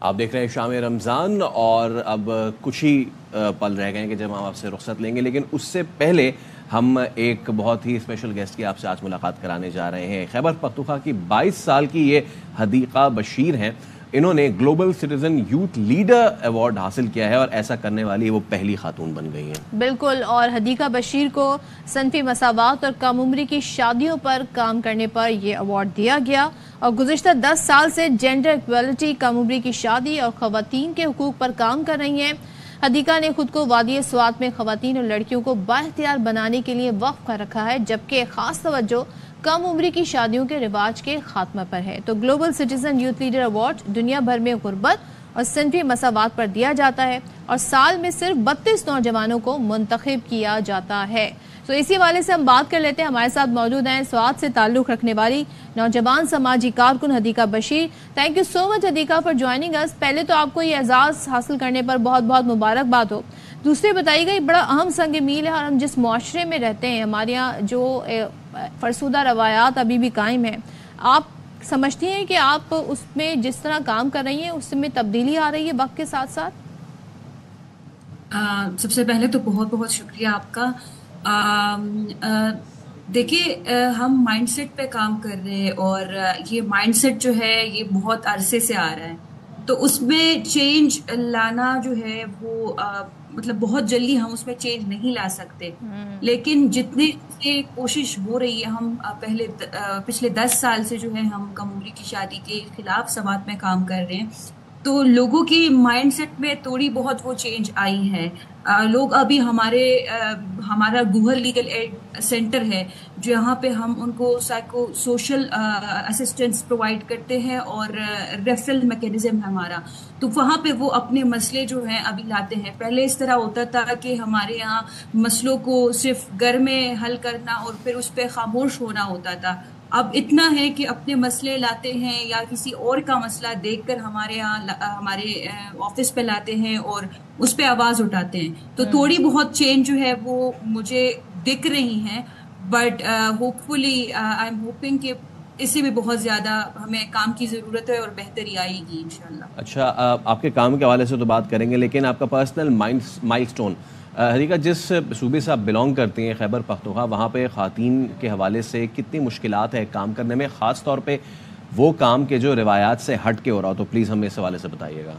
आप देख रहे हैं शाम रमज़ान और अब कुछ ही पल रह गए हैं कि जब हम आपसे रुखसत लेंगे, लेकिन उससे पहले हम एक बहुत ही स्पेशल गेस्ट की आपसे आज मुलाकात कराने जा रहे हैं। खैबर पख्तूनख्वा की 22 साल की ये हदीका बशीर हैं। इन्होंने global citizen youth leader award हासिल किया है और ऐसा करने वाली वो पहली खातून बन गई हैं। बिल्कुल, और हदीका बशीर को सनफी मसावात और कम उम्री की शादियों पर काम करने पर यह अवार्ड दिया गया और गुज़िश्ता 10 साल से जेंडर इक्वलिटी, कम उम्री की शादी और खवातीन के हुकूक पर काम कर रही हैं। हदीका ने खुद को वादी स्वात में खवातीन और लड़कियों को बाइख्तियार बनाने के लिए वक्फ कर रखा है, जबकि खास तवज्जो कम उम्री की शादियों के रिवाज के खात्मा पर है। तो global citizen youth leader award दुनिया भर में गुर्बत और सिनफी मसावात पर दिया जाता है और साल में सिर्फ 32 नौजवानों को मुंतखब किया जाता है। तो इसी वाले से हम बात कर लेते हैं। हमारे साथ मौजूद हैं स्वात से ताल्लुक रखने वाली नौजवान समाजी कारकुन Hadika Bashir. Thank you so much Hadika for joining us. पहले तो आपको ये एजाज हासिल करने पर बहुत बहुत मुबारकबाद हो। दूसरी बताइएगा, ये बड़ा अहम संग मील है और हम जिस मुआशरे में रहते हैं, हमारे यहाँ जो फरसुदा रवायात अभी भी कायम है, आप समझती हैं कि आप उसमें जिस तरह काम कर रही हैं उसमें तब्दीली आ रही है वक्त के साथ साथ? सबसे पहले तो बहुत बहुत शुक्रिया आपका। देखिए, हम माइंडसेट पे काम कर रहे हैं और ये माइंडसेट जो है ये बहुत अरसे से आ रहा है, तो उसमें चेंज लाना जो है वो मतलब बहुत जल्दी हम उसमें चेंज नहीं ला सकते, लेकिन जितनी से कोशिश हो रही है, हम पिछले 10 साल से जो है हम कम उम्री की शादी के खिलाफ समात में काम कर रहे हैं, तो लोगों की माइंडसेट में थोड़ी बहुत वो चेंज आई है। लोग अभी हमारा गूगल लीगल एड सेंटर है जहाँ पे हम उनको साइको सोशल असिस्टेंस प्रोवाइड करते हैं और रेफरल मैकेनिज्म है हमारा, तो वहाँ पे वो अपने मसले जो हैं अभी लाते हैं। पहले इस तरह होता था कि हमारे यहाँ मसलों को सिर्फ घर में हल करना और फिर उस पर खामोश होना होता था। अब इतना है कि अपने मसले लाते हैं या किसी और का मसला देखकर हमारे यहाँ हमारे ऑफिस पे लाते हैं और उस पे आवाज उठाते हैं, तो थोड़ी बहुत चेंज जो है वो मुझे दिख रही हैं, but hopefully I am hoping कि इससे भी बहुत ज्यादा हमें काम की जरूरत है और बेहतरी आएगी इंशाल्लाह। अच्छा, आपके काम के हवाले से तो बात करेंगे, लेकिन आपका पर्सनल माइलस्टोन हदीका, जिस सूबे से आप बिलोंग करती हैं खैबर पख्तूनख्वा, वहाँ पे ख़वातीन के हवाले से कितनी मुश्किलात है काम करने में, ख़ास तौर पे वो काम के जो रिवायात से हट के हो रहा हो, तो प्लीज़ हमें इस हवाले से बताइएगा।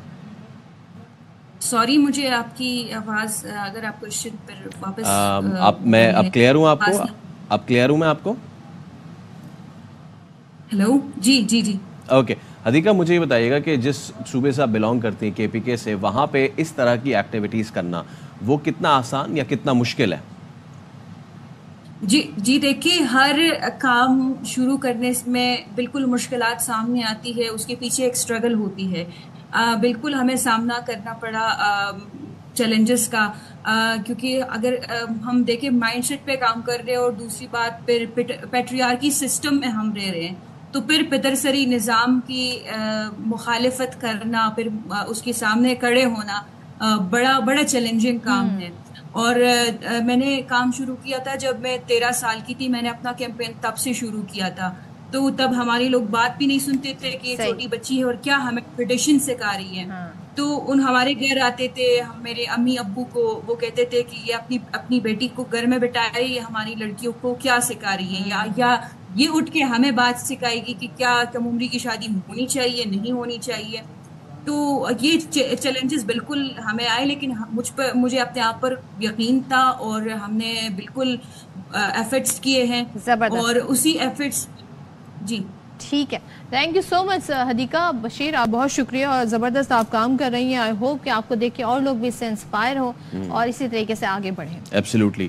सॉरी, मुझे आपकी आवाज़, अगर आप क्वेश्चन पर वापस अब क्लियर हूँ आपको? अब क्लियर हूँ मैं आपको? हेलो, जी जी जी, ओके। हदीका, मुझे ये बताइएगा कि जिस सूबे से आप बिलोंग करती हैं KPK से, वहाँ पे इस तरह की एक्टिविटीज़ करना वो कितना आसान या कितना मुश्किल है? जी जी, देखिए, हर काम शुरू करने में बिल्कुल मुश्किलात सामने आती है, उसके पीछे एक स्ट्रगल होती है। बिल्कुल हमें सामना करना पड़ा चैलेंजेस का, क्योंकि अगर हम देखें माइंडसेट पे काम कर रहे हैं और दूसरी बात फिर पैट्रियार्की सिस्टम में हम रह रहे हैं, तो फिर पितरसरी निज़ाम की मुखालिफत करना, फिर उसके सामने खड़े होना बड़ा बड़ा चैलेंजिंग काम है। और मैंने काम शुरू किया था जब मैं 13 साल की थी। मैंने अपना कैंपेन तब से शुरू किया था, तो तब हमारे लोग बात भी नहीं सुनते थे कि छोटी बच्ची है और क्या हमें ट्रेडिशन सिखा रही है। तो हमारे घर आते थे, मेरे अम्मी अब्बू को वो कहते थे कि ये अपनी बेटी को घर में बिठाए, ये हमारी लड़कियों को क्या सिखा रही है, या ये उठ के हमें बात सिखाएगी कि क्या कम उम्री की शादी होनी चाहिए, नहीं होनी चाहिए। तो ये चैलेंजेस बिल्कुल हमें आए, लेकिन मुझे अपने आप पर यकीन था और हमने बिल्कुल एफर्ट्स किए हैं और उसी एफर्ट्स। जी ठीक है, thank you so much Hadika Bashir, आप बहुत शुक्रिया और ज़बरदस्त आप काम कर रही हैं। आई होप कि आपको देख के और लोग भी इससे इंस्पायर हो और इसी तरीके से आगे बढ़ें। एब्सोल्युटली।